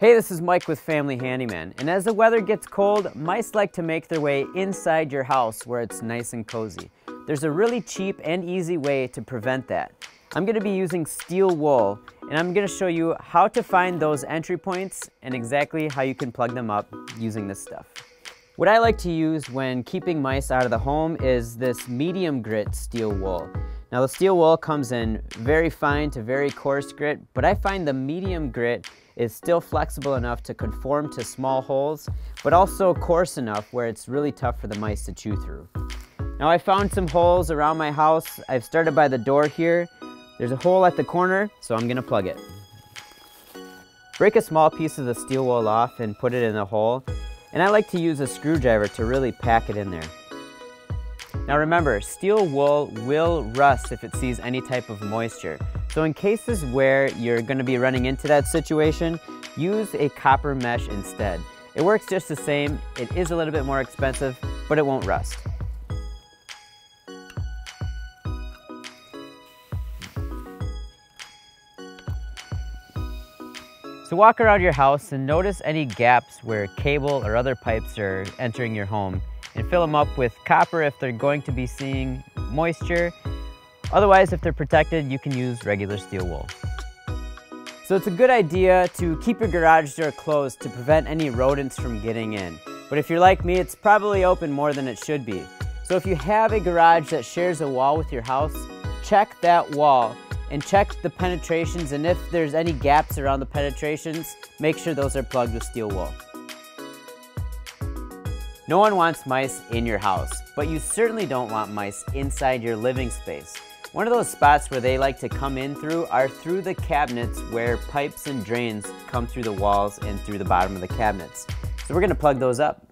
Hey, this is Mike with Family Handyman, and as the weather gets cold, mice like to make their way inside your house where it's nice and cozy. There's a really cheap and easy way to prevent that. I'm going to be using steel wool, and I'm going to show you how to find those entry points and exactly how you can plug them up using this stuff. What I like to use when keeping mice out of the home is this medium grit steel wool. Now the steel wool comes in very fine to very coarse grit, but I find the medium grit is still flexible enough to conform to small holes, but also coarse enough where it's really tough for the mice to chew through. Now I found some holes around my house. I've started by the door here. There's a hole at the corner, so I'm gonna plug it. Break a small piece of the steel wool off and put it in the hole, and I like to use a screwdriver to really pack it in there. Now remember, steel wool will rust if it sees any type of moisture. So in cases where you're going to be running into that situation, use a copper mesh instead. It works just the same. It is a little bit more expensive, but it won't rust. So walk around your house and notice any gaps where cable or other pipes are entering your home, and fill them up with copper if they're going to be seeing moisture. Otherwise, if they're protected, you can use regular steel wool. So it's a good idea to keep your garage door closed to prevent any rodents from getting in. But if you're like me, it's probably open more than it should be. So if you have a garage that shares a wall with your house, check that wall and check the penetrations, and if there's any gaps around the penetrations, make sure those are plugged with steel wool. No one wants mice in your house, but you certainly don't want mice inside your living space. One of those spots where they like to come in through are through the cabinets where pipes and drains come through the walls and through the bottom of the cabinets. So we're going to plug those up.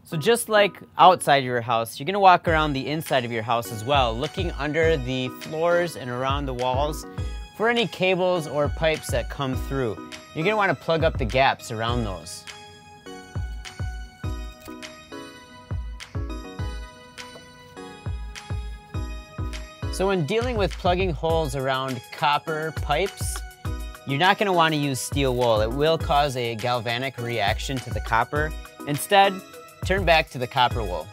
So just like outside your house, you're going to walk around the inside of your house as well, looking under the floors and around the walls for any cables or pipes that come through. You're going to want to plug up the gaps around those. So when dealing with plugging holes around copper pipes, you're not going to want to use steel wool. It will cause a galvanic reaction to the copper. Instead, turn back to the copper wool.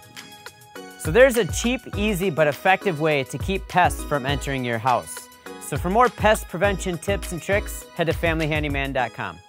So there's a cheap, easy, but effective way to keep pests from entering your house. So for more pest prevention tips and tricks, head to familyhandyman.com.